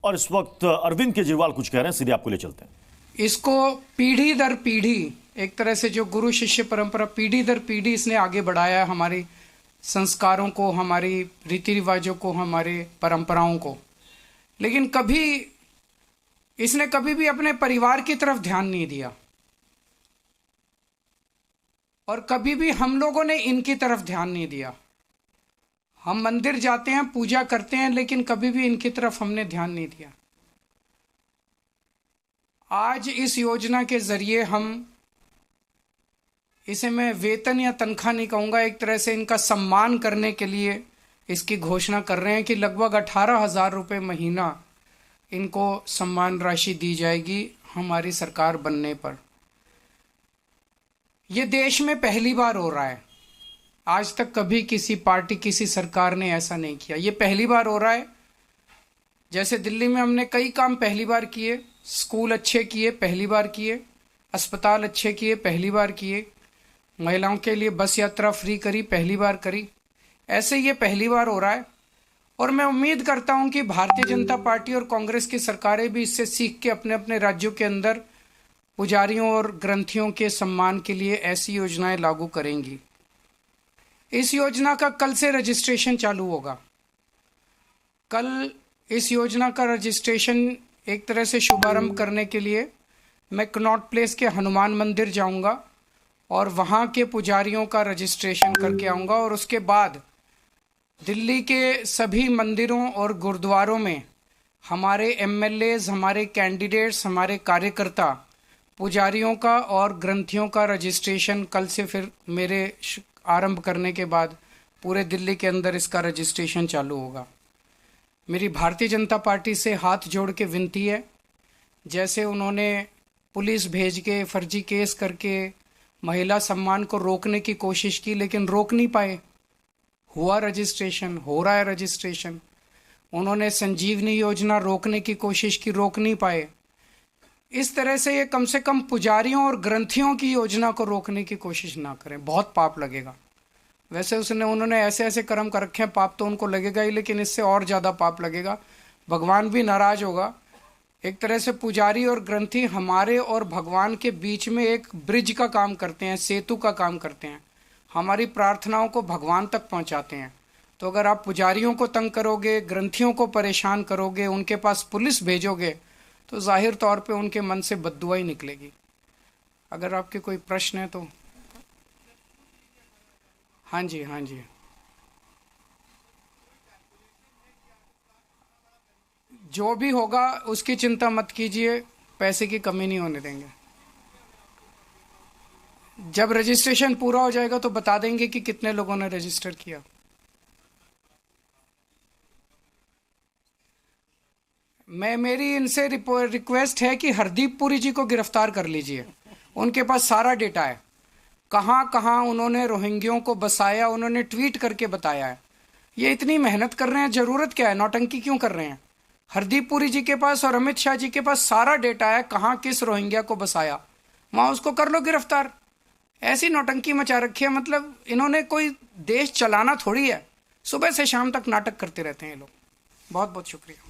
और इस वक्त अरविंद केजरीवाल कुछ कह रहे हैं, सीधे आपको ले चलते हैं। इसको पीढ़ी दर पीढ़ी एक तरह से जो गुरु शिष्य परंपरा पीढ़ी दर पीढ़ी इसने आगे बढ़ाया है, हमारी संस्कारों को, हमारी रीति रिवाजों को, हमारे परंपराओं को। लेकिन इसने कभी भी अपने परिवार की तरफ ध्यान नहीं दिया और कभी भी हम लोगों ने इनकी तरफ ध्यान नहीं दिया। हम मंदिर जाते हैं, पूजा करते हैं, लेकिन कभी भी इनकी तरफ हमने ध्यान नहीं दिया। आज इस योजना के जरिए इसे मैं वेतन या तनख्वाह नहीं कहूँगा, एक तरह से इनका सम्मान करने के लिए इसकी घोषणा कर रहे हैं कि लगभग 18,000 रुपये महीना इनको सम्मान राशि दी जाएगी हमारी सरकार बनने पर। यह देश में पहली बार हो रहा है। आज तक कभी किसी पार्टी, किसी सरकार ने ऐसा नहीं किया। ये पहली बार हो रहा है। जैसे दिल्ली में हमने कई काम पहली बार किए, स्कूल अच्छे किए, पहली बार किए, अस्पताल अच्छे किए, पहली बार किए, महिलाओं के लिए बस यात्रा फ्री करी, पहली बार करी। ऐसे ये पहली बार हो रहा है और मैं उम्मीद करता हूं कि भारतीय जनता पार्टी और कांग्रेस की सरकारें भी इससे सीख के अपने अपने राज्यों के अंदर पुजारियों और ग्रंथियों के सम्मान के लिए ऐसी योजनाएं लागू करेंगी। इस योजना का कल से रजिस्ट्रेशन चालू होगा। कल इस योजना का रजिस्ट्रेशन एक तरह से शुभारंभ करने के लिए मैं कनॉट प्लेस के हनुमान मंदिर जाऊंगा और वहाँ के पुजारियों का रजिस्ट्रेशन करके आऊँगा और उसके बाद दिल्ली के सभी मंदिरों और गुरुद्वारों में हमारे एमएलएज, हमारे कैंडिडेट्स, हमारे कार्यकर्ता पुजारियों का और ग्रंथियों का रजिस्ट्रेशन कल से फिर मेरे आरंभ करने के बाद पूरे दिल्ली के अंदर इसका रजिस्ट्रेशन चालू होगा। मेरी भारतीय जनता पार्टी से हाथ जोड़ के विनती है, जैसे उन्होंने पुलिस भेज के फर्जी केस करके महिला सम्मान को रोकने की कोशिश की लेकिन रोक नहीं पाए, हुआ रजिस्ट्रेशन, हो रहा है रजिस्ट्रेशन। उन्होंने संजीवनी योजना रोकने की कोशिश की, रोक नहीं पाए। इस तरह से ये कम से कम पुजारियों और ग्रंथियों की योजना को रोकने की कोशिश ना करें, बहुत पाप लगेगा। वैसे उन्होंने ऐसे ऐसे कर्म कर रखे हैं, पाप तो उनको लगेगा ही, लेकिन इससे और ज़्यादा पाप लगेगा। भगवान भी नाराज होगा। एक तरह से पुजारी और ग्रंथी हमारे और भगवान के बीच में एक ब्रिज का काम करते हैं, सेतु का काम करते हैं, हमारी प्रार्थनाओं को भगवान तक पहुंचाते हैं। तो अगर आप पुजारियों को तंग करोगे, ग्रंथियों को परेशान करोगे, उनके पास पुलिस भेजोगे, तो जाहिर तौर पे उनके मन से बद्दुआ ही निकलेगी। अगर आपके कोई प्रश्न है तो हाँ जी, हाँ जी। जो भी होगा उसकी चिंता मत कीजिए, पैसे की कमी नहीं होने देंगे। जब रजिस्ट्रेशन पूरा हो जाएगा तो बता देंगे कि कितने लोगों ने रजिस्टर किया। मेरी इनसे रिक्वेस्ट है कि हरदीप पुरी जी को गिरफ्तार कर लीजिए। उनके पास सारा डेटा है, कहाँ कहाँ उन्होंने रोहिंग्यों को बसाया, उन्होंने ट्वीट करके बताया है। ये इतनी मेहनत कर रहे हैं, जरूरत क्या है, नौटंकी क्यों कर रहे हैं? हरदीप पुरी जी के पास और अमित शाह जी के पास सारा डेटा है, कहाँ किस रोहिंग्या को बसाया, वहां उसको कर लो गिरफ्तार। ऐसी नौटंकी मचा रखी है, मतलब इन्होंने कोई देश चलाना थोड़ी है, सुबह से शाम तक नाटक करते रहते हैं ये लोग। बहुत बहुत शुक्रिया।